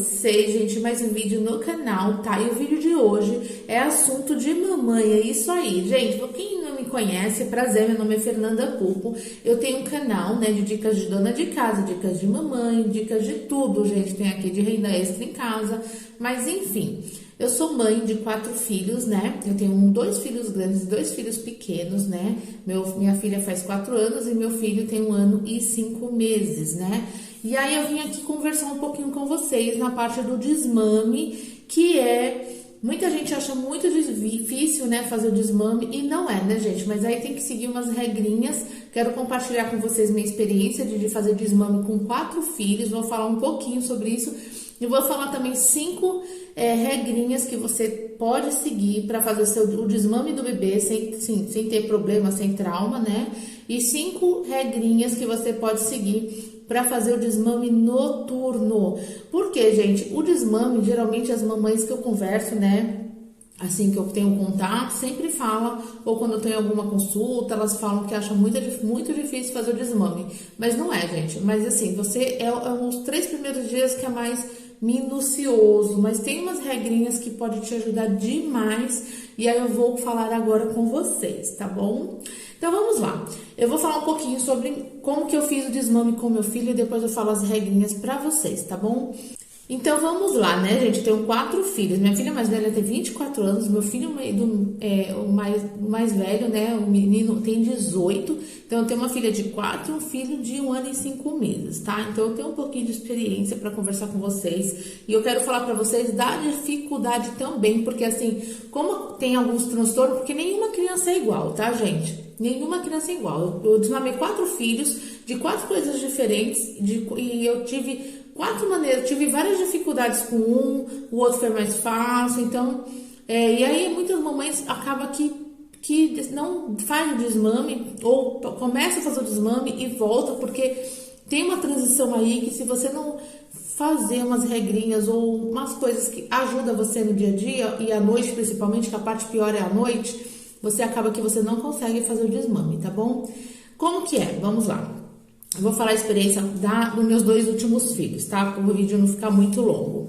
vocês, gente? Mais um vídeo no canal, tá? E o vídeo de hoje é assunto de mamãe, é isso aí, gente. Pra quem não me conhece, prazer, meu nome é Fernanda Pupo. Eu tenho um canal, né, de dicas de dona de casa, dicas de mamãe, dicas de tudo, gente. Tem aqui de renda extra em casa, mas enfim. Eu sou mãe de 4 filhos, né? Eu tenho 2 filhos grandes e 2 filhos pequenos, né? Minha filha faz 4 anos e meu filho tem 1 ano e 5 meses, né? E aí eu vim aqui conversar um pouquinho com vocês na parte do desmame, que muita gente acha muito difícil, né, fazer o desmame, e não é, né, gente? Mas aí tem que seguir umas regrinhas. Quero compartilhar com vocês minha experiência de fazer desmame com 4 filhos. Vou falar um pouquinho sobre isso. E vou falar também 5 regrinhas que você pode seguir para fazer o desmame do bebê sem ter problema, sem trauma, né? E 5 regrinhas que você pode seguir para fazer o desmame noturno. Porque, gente, o desmame, geralmente as mamães que eu converso, né, assim que eu tenho contato, sempre falam, ou quando eu tenho alguma consulta, elas falam que acham muito difícil fazer o desmame. Mas não é, gente. Mas assim, você os 3 primeiros dias que é mais minucioso, mas tem umas regrinhas que podem te ajudar demais, e aí eu vou falar agora com vocês, tá bom? Então vamos lá, eu vou falar um pouquinho sobre como que eu fiz o desmame com meu filho e depois eu falo as regrinhas pra vocês, tá bom? Então vamos lá, né, gente? Eu tenho 4 filhos. Minha filha mais velha tem 24 anos, meu filho o mais velho, né, o menino, tem 18. Então eu tenho uma filha de 4 e um filho de 1 ano e 5 meses, tá? Então eu tenho um pouquinho de experiência para conversar com vocês. E eu quero falar para vocês da dificuldade também, porque assim, como tem alguns transtornos, porque nenhuma criança é igual, tá, gente? Nenhuma criança é igual. Eu desmamei 4 filhos de 4 coisas diferentes e eu tive 4 maneiras, tive várias dificuldades com um, o outro foi mais fácil, então, e aí muitas mamães acabam que não faz o desmame, ou começa a fazer o desmame e volta, porque tem uma transição aí que se você não fazer umas regrinhas ou umas coisas que ajudam você no dia a dia, e à noite principalmente, que a parte pior é à noite, você acaba que você não consegue fazer o desmame, tá bom? Como que é? Vamos lá. Eu vou falar a experiência dos meus 2 últimos filhos, tá? Para o vídeo não ficar muito longo.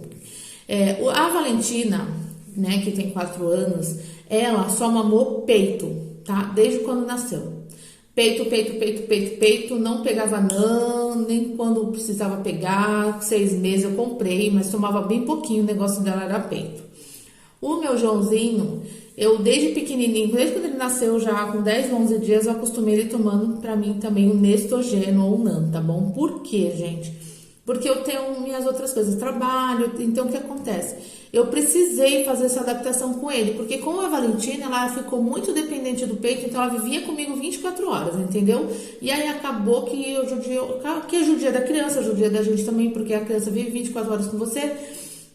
A Valentina, né, que tem 4 anos, ela só mamou peito, tá? Desde quando nasceu. Peito, não pegava não, nem quando precisava pegar. 6 meses eu comprei, mas tomava bem pouquinho, o negócio dela era peito. O meu Joãozinho, eu desde pequenininho, desde quando ele nasceu já com 10, 11 dias, eu acostumei ele tomando pra mim também o Nestogeno ou o NAN, tá bom? Por quê, gente? Porque eu tenho minhas outras coisas, trabalho, então o que acontece? Eu precisei fazer essa adaptação com ele, porque com a Valentina, ela ficou muito dependente do peito, então ela vivia comigo 24 horas, entendeu? E aí acabou que eu judia da criança, judia da gente também, porque a criança vive 24 horas com você,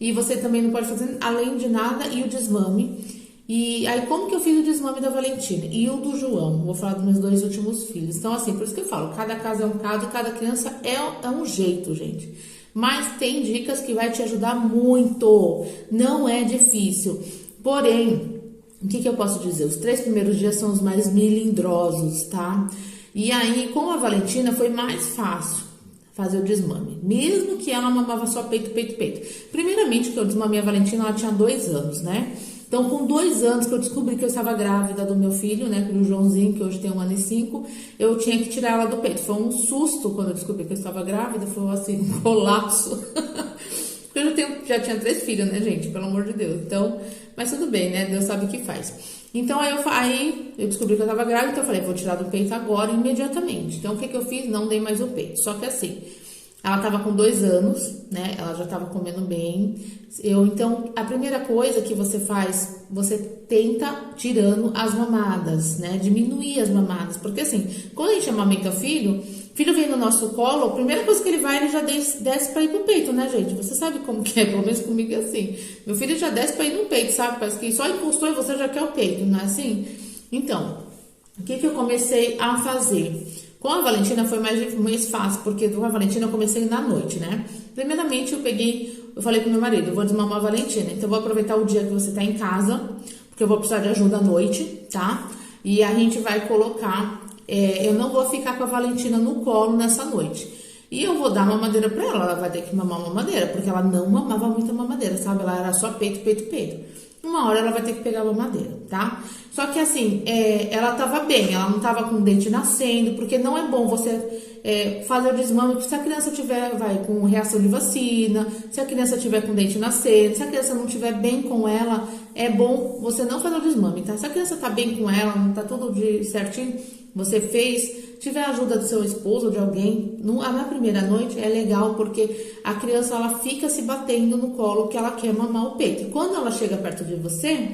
e você também não pode fazer além de nada, e o desmame. E aí, como que eu fiz o desmame da Valentina? E o do João? Vou falar dos meus 2 últimos filhos. Então, assim, por isso que eu falo, cada caso é um caso, cada criança é um jeito, gente. Mas tem dicas que vai te ajudar muito. Não é difícil. Porém, o que eu posso dizer? Os 3 primeiros dias são os mais melindrosos, tá? E aí, com a Valentina, foi mais fácil fazer o desmame, mesmo que ela mamava só peito. Primeiramente, que eu desmamei a Valentina, ela tinha 2 anos, né? Então, com 2 anos que eu descobri que eu estava grávida do meu filho, né, do Joãozinho, que hoje tem 1 ano e 5, eu tinha que tirar ela do peito. Foi um susto quando eu descobri que eu estava grávida, foi assim, um colapso. Porque eu já tinha 3 filhos, né, gente, pelo amor de Deus. Então, mas tudo bem, né, Deus sabe o que faz. Então, aí eu descobri que eu estava grávida, então eu falei, vou tirar do peito agora, imediatamente. Então, o que eu fiz? Não dei mais o peito. Só que assim, ela estava com 2 anos, né? Ela já estava comendo bem. Então, a primeira coisa que você faz, você tenta tirando as mamadas, né? Diminuir as mamadas. Porque assim, quando a gente amamenta o filho vem no nosso colo, a primeira coisa que ele já desce para ir pro peito, né, gente? Você sabe como que é, pelo menos comigo é assim. Meu filho já desce para ir no peito, sabe? Parece que só encostou e você já quer o peito, não é assim? Então, o que eu comecei a fazer? Com a Valentina foi mais fácil, porque com a Valentina eu comecei na noite, né? Primeiramente eu falei pro meu marido, eu vou desmamar a Valentina, então eu vou aproveitar o dia que você tá em casa, porque eu vou precisar de ajuda à noite, tá? E a gente vai colocar, eu não vou ficar com a Valentina no colo nessa noite. E eu vou dar mamadeira pra ela vai ter que mamar mamadeira, porque ela não mamava muita mamadeira, sabe? Ela era só peito, peito, peito. Uma hora ela vai ter que pegar a mamadeira, tá? Só que assim, ela tava bem, ela não tava com o dente nascendo, porque não é bom você fazer o desmame, porque se a criança tiver, com reação de vacina, se a criança tiver com o dente nascendo, se a criança não tiver bem com ela, é bom você não fazer o desmame, tá? Se a criança tá bem com ela, não tá tudo certinho, você fez, tiver a ajuda do seu esposo ou de alguém, na primeira noite é legal porque a criança ela fica se batendo no colo que ela quer mamar o peito. E quando ela chega perto de você,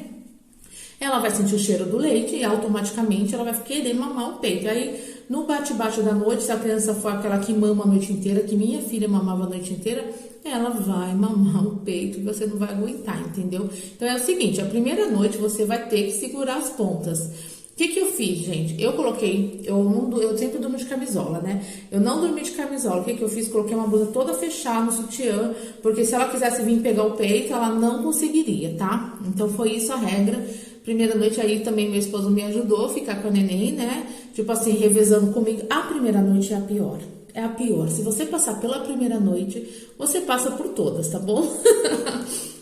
ela vai sentir o cheiro do leite e automaticamente ela vai querer mamar o peito. Aí no bate-bate da noite, se a criança for aquela que mama a noite inteira, que minha filha mamava a noite inteira, ela vai mamar o peito e você não vai aguentar, entendeu? Então é o seguinte, a primeira noite você vai ter que segurar as pontas. O que eu fiz, gente? Eu coloquei, eu sempre durmo de camisola, né? Eu não dormi de camisola. O que eu fiz? Coloquei uma blusa toda fechada no sutiã, porque se ela quisesse vir pegar o peito, ela não conseguiria, tá? Então foi isso a regra. Primeira noite aí também meu esposo me ajudou a ficar com a neném, né? Tipo assim, revezando comigo. A primeira noite é a pior. É a pior. Se você passar pela primeira noite, você passa por todas, tá bom?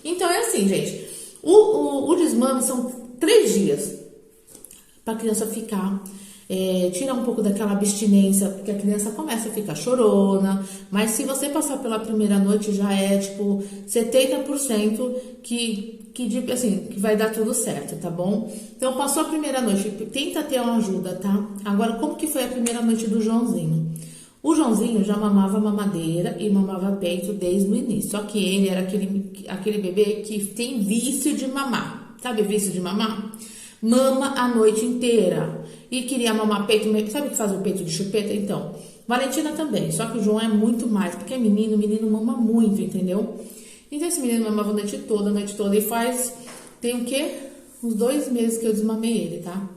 Então é assim, gente. O desmame são 3 dias. Para a criança ficar, tirar um pouco daquela abstinência, porque a criança começa a ficar chorona, mas se você passar pela primeira noite já é tipo 70% que vai dar tudo certo, tá bom? Então passou a primeira noite, tenta ter uma ajuda, tá? Agora, como que foi a primeira noite do Joãozinho? O Joãozinho já mamava mamadeira e mamava peito desde o início, só que ele era aquele bebê que tem vício de mamar, sabe vício de mamar? Mama a noite inteira e queria mamar peito, sabe o que faz o peito de chupeta? Então, Valentina também, só que o João é muito mais, porque é menino, o menino mama muito, entendeu? Então esse menino mamava a noite toda e tem o quê? Uns 2 meses que eu desmamei ele, tá?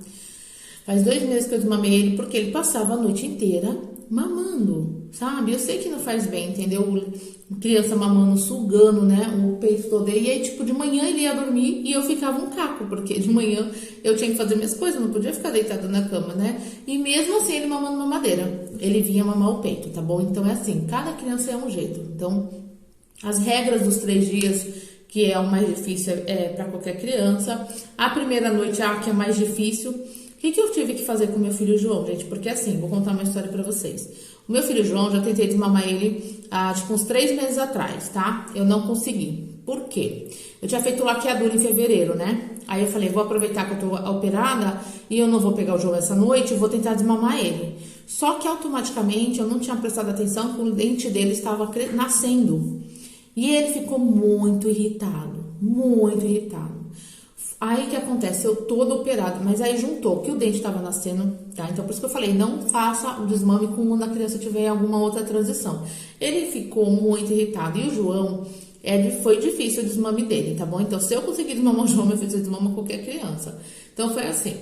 Faz 2 meses que eu desmamei ele, porque ele passava a noite inteira mamando, sabe? Eu sei que não faz bem, entendeu? Criança mamando, sugando, né? O peito todo. E aí, tipo, de manhã ele ia dormir e eu ficava um caco, porque de manhã eu tinha que fazer minhas coisas, não podia ficar deitada na cama, né? E mesmo assim, ele mamando mamadeira, ele vinha mamar o peito, tá bom? Então é assim, cada criança é um jeito. Então, as regras dos 3 dias, que é o mais difícil para qualquer criança. A primeira noite, que é mais difícil. O que eu tive que fazer com meu filho João, gente? Porque assim, vou contar uma história pra vocês. O meu filho João, já tentei desmamar ele há, tipo, uns 3 meses atrás, tá? Eu não consegui. Por quê? Eu tinha feito laqueadura em fevereiro, né? Aí eu falei, vou aproveitar que eu tô operada e eu não vou pegar o João essa noite, eu vou tentar desmamar ele. Só que automaticamente eu não tinha prestado atenção que o dente dele estava nascendo. E ele ficou muito irritado, muito irritado. Aí que acontece, eu toda operada, mas aí juntou que o dente estava nascendo, tá? Então por isso que eu falei, não faça o desmame quando a criança tiver alguma outra transição. Ele ficou muito irritado e o João, foi difícil o desmame dele, tá bom? Então se eu conseguir desmamar o João, eu fiz desmama qualquer criança. Então foi assim.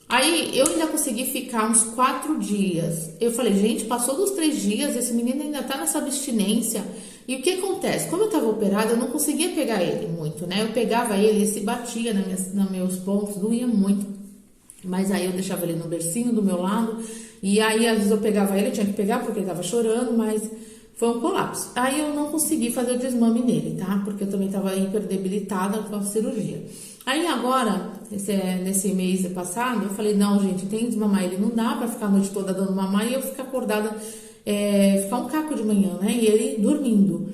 Aí eu ainda consegui ficar uns 4 dias. Eu falei, gente, passou dos 3 dias, esse menino ainda tá nessa abstinência. E o que acontece? Como eu tava operada, eu não conseguia pegar ele muito, né? Eu pegava ele se batia nos meus pontos, doía muito. Mas aí eu deixava ele no bercinho do meu lado. E aí, às vezes, eu pegava ele, eu tinha que pegar porque ele tava chorando, mas foi um colapso. Aí eu não consegui fazer o desmame nele, tá? Porque eu também tava hiper debilitada com a cirurgia. Aí agora, nesse mês passado, eu falei, não, gente, tem que desmamar ele. Não dá pra ficar a noite toda dando mamar e eu ficar acordada, ficar um caco de manhã, né? E ele dormindo.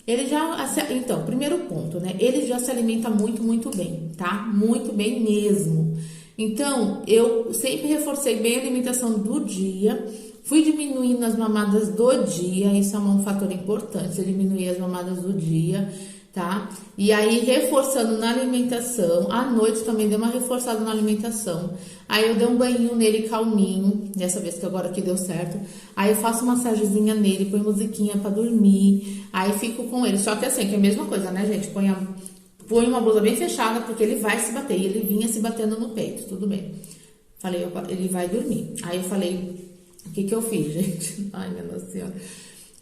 Ele já, então, primeiro ponto, né? Ele já se alimenta muito, muito bem, tá? Muito bem mesmo. Então, eu sempre reforcei bem a alimentação do dia. Fui diminuindo as mamadas do dia. Isso é um fator importante, você diminuir as mamadas do dia, tá? E aí, reforçando na alimentação. À noite também dei uma reforçada na alimentação. Aí eu dei um banho nele calminho, dessa vez que agora que deu certo. Aí eu faço uma massagenzinha nele, põe musiquinha pra dormir. Aí fico com ele. Só que assim, que é a mesma coisa, né, gente? Põe uma blusa bem fechada, porque ele vai se bater. E ele vinha se batendo no peito, tudo bem. Falei, ele vai dormir. Aí eu falei, o que eu fiz, gente? Ai, minha Nossa Senhora.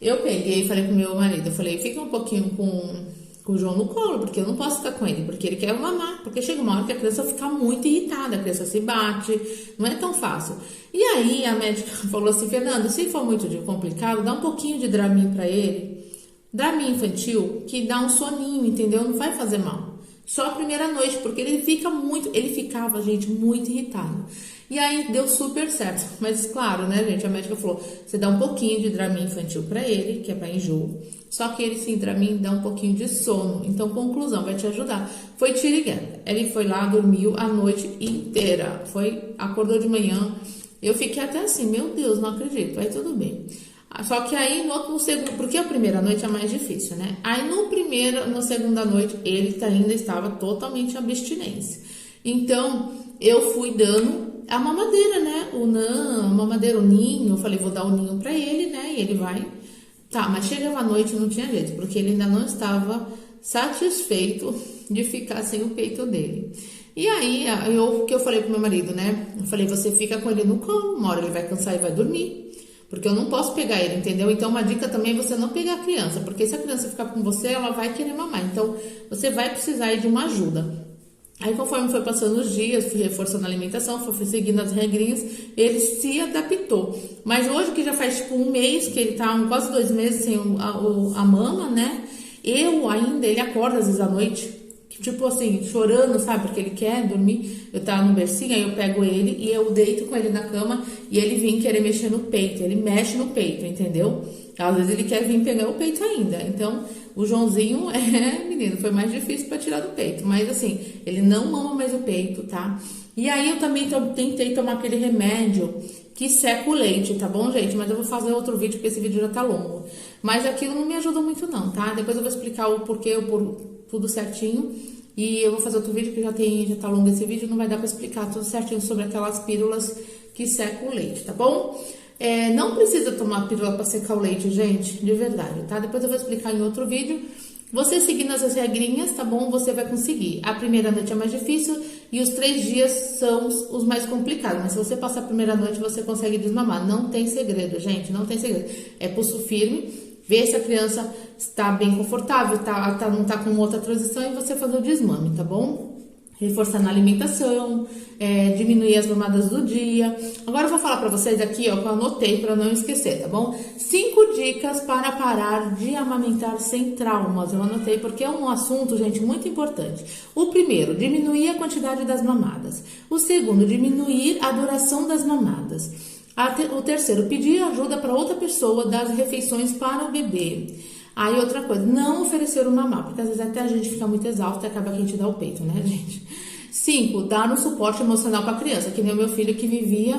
Eu peguei e falei pro meu marido, eu falei, fica um pouquinho com com o João no colo, porque eu não posso ficar com ele, porque ele quer mamar, porque chega uma hora que a criança fica muito irritada, a criança se bate, não é tão fácil. E aí a médica falou assim, Fernando, se for muito complicado, dá um pouquinho de Dramin para ele, Dramin infantil, que dá um soninho, entendeu? Não vai fazer mal. Só a primeira noite, porque ele ficava, gente, muito irritado. E aí deu super certo. Mas claro, né, gente, a médica falou, você dá um pouquinho de Dramin infantil para ele, que é para enjoo. Só que ele, sim, Dramin dá um pouquinho de sono. Então, conclusão, vai te ajudar. Foi tira e queda. Ele foi lá, dormiu a noite inteira. Acordou de manhã. Eu fiquei até assim, meu Deus, não acredito. Aí tudo bem. Só que aí no segundo, porque a primeira noite é mais difícil, né? Aí na segunda noite, ele ainda estava totalmente em abstinência. Então, eu fui dando a mamadeira, né? A mamadeira, o ninho. Eu falei, vou dar o ninho pra ele, né? E ele vai. Tá, mas chegava à noite não tinha jeito, porque ele ainda não estava satisfeito de ficar sem o peito dele. E aí, que eu falei pro meu marido, né? Eu falei, você fica com ele no colo, uma hora ele vai cansar e vai dormir. Porque eu não posso pegar ele, entendeu? Então, uma dica também é você não pegar a criança, porque se a criança ficar com você, ela vai querer mamar. Então, você vai precisar aí de uma ajuda. Aí, conforme foi passando os dias, fui reforçando a alimentação, fui seguindo as regrinhas, ele se adaptou. Mas hoje, que já faz tipo um mês, que ele tá quase 2 meses sem a mama, né? Ele acorda às vezes à noite, tipo assim, chorando, sabe? Porque ele quer dormir. Eu tava no bercinho, aí eu pego ele e eu deito com ele na cama e ele vem querer mexer no peito. Ele mexe no peito, entendeu? Às vezes ele quer vir pegar o peito ainda. Então, o Joãozinho menino, foi mais difícil para tirar do peito. Mas assim, ele não mama mais o peito, tá? E aí eu também tentei tomar aquele remédio que seca o leite, tá bom, gente? Mas eu vou fazer outro vídeo, porque esse vídeo já tá longo. Mas aquilo não me ajudou muito não, tá? Depois eu vou explicar o porquê, tudo certinho. E eu vou fazer outro vídeo, que já tá longo esse vídeo, não vai dar pra explicar tudo certinho sobre aquelas pílulas que secam o leite, tá bom? Não precisa tomar pílula pra secar o leite, gente, de verdade, tá? Depois eu vou explicar em outro vídeo. Você seguindo essas regrinhas, tá bom? Você vai conseguir. A primeira noite é mais difícil e os 3 dias são os mais complicados. Mas se você passar a primeira noite, você consegue desmamar. Não tem segredo, gente, não tem segredo. É pulso firme, ver se a criança está bem confortável, não tá com outra transição e você fazer o desmame, tá bom? Reforçar na alimentação, diminuir as mamadas do dia. Agora eu vou falar pra vocês aqui, ó, que eu anotei pra não esquecer, tá bom? 5 dicas para parar de amamentar sem traumas. Eu anotei porque é um assunto, gente, muito importante. O primeiro, diminuir a quantidade das mamadas. O segundo, diminuir a duração das mamadas. O terceiro, pedir ajuda para outra pessoa das refeições para o bebê. Aí outra coisa, não oferecer o mamar, porque às vezes até a gente fica muito exausto e acaba que a gente dá o peito, né, gente? 5, dar um suporte emocional para a criança, que nem o meu filho que vivia,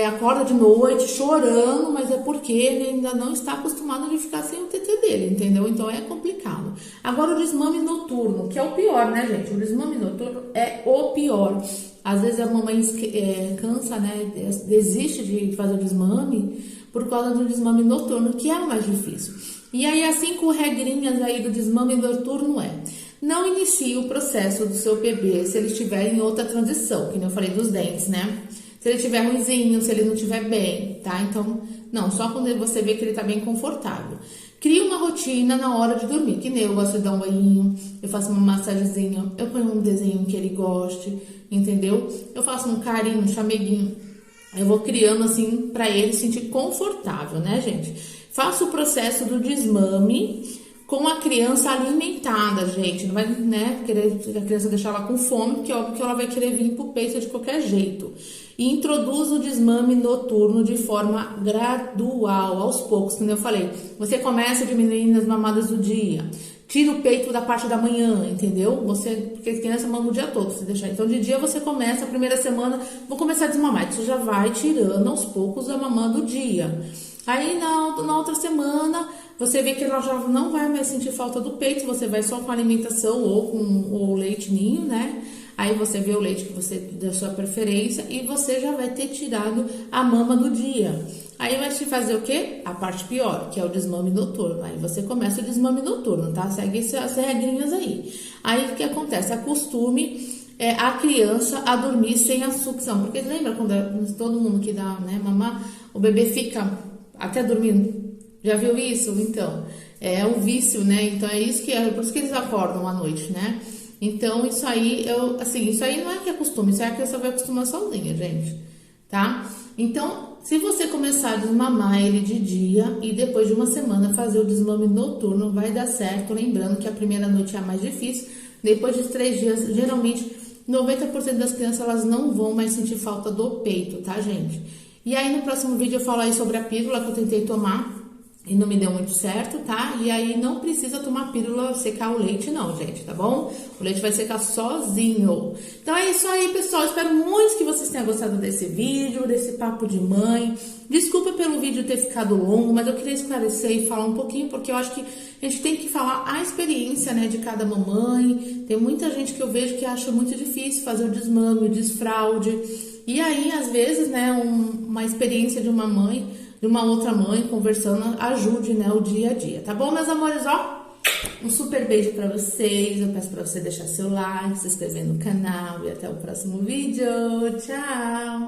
acorda de noite chorando, mas é porque ele ainda não está acostumado de ficar sem o TT dele, entendeu? Então é complicado. Agora o desmame noturno, que é o pior, né, gente? O desmame noturno é o pior. Às vezes a mamãe cansa, né, desiste de fazer o desmame por causa do desmame noturno, que é o mais difícil. E aí as 5 regrinhas aí do desmame noturno não inicie o processo do seu bebê se ele estiver em outra transição, que nem eu falei dos dentes, né? Se ele estiver ruimzinho, se ele não estiver bem, tá? Então, não, só quando você vê que ele tá bem confortável. Crie uma rotina na hora de dormir, que nem eu gosto de dar um banhinho, eu faço uma massagenzinha, eu ponho um desenho que ele goste, entendeu? Eu faço um carinho, um chameguinho. Eu vou criando assim pra ele se sentir confortável, né, gente? Faça o processo do desmame com a criança alimentada, gente. Não vai, né, querer a criança deixar ela com fome, porque é óbvio que ela vai querer vir pro peito de qualquer jeito. E introduza o desmame noturno de forma gradual, aos poucos, como eu falei. Você começa diminuindo as mamadas do dia. Tira o peito da parte da manhã, entendeu? Porque a criança mama o dia todo, se deixar. Então, de dia você começa, a primeira semana, vou começar a desmamar. Você já vai tirando aos poucos a mamã do dia. Aí, na outra semana, você vê que ela já não vai mais sentir falta do peito, você vai só com alimentação ou com o leite ninho, né? Aí você vê o leite que você da sua preferência e você já vai ter tirado a mama do dia. Aí vai te fazer o quê? A parte pior, que é o desmame noturno. Aí você começa o desmame noturno, tá? Segue as regrinhas aí. Aí o que acontece? Acostume a criança a dormir sem a sucção. Porque lembra quando todo mundo que dá, né, mamar, o bebê fica até dormindo? Já viu isso? Então, é um vício, né? Então é isso que é, por isso que eles acordam à noite, né? Então isso aí, isso aí não é que é costume, isso é que você vai acostumar sozinha, gente, tá? Então, se você começar a desmamar ele de dia e depois de uma semana fazer o desmame noturno, vai dar certo. Lembrando que a primeira noite é a mais difícil, depois de 3 dias, geralmente 90% das crianças elas não vão mais sentir falta do peito, tá, gente? E aí no próximo vídeo eu falo aí sobre a pílula que eu tentei tomar e não me deu muito certo, tá? E aí não precisa tomar pílula, secar o leite não, gente, tá bom? O leite vai secar sozinho. Então é isso aí, pessoal. Espero muito que vocês tenham gostado desse vídeo, desse papo de mãe. Desculpa pelo vídeo ter ficado longo, mas eu queria esclarecer e falar um pouquinho, porque eu acho que a gente tem que falar a experiência, né, de cada mamãe. Tem muita gente que eu vejo que acha muito difícil fazer o desmame, o desfraude. E aí, às vezes, né, uma experiência de uma mãe, de uma outra mãe conversando, ajude, né, o dia a dia, tá bom, meus amores? Ó, um super beijo pra vocês. Eu peço pra você deixar seu like, se inscrever no canal e até o próximo vídeo. Tchau!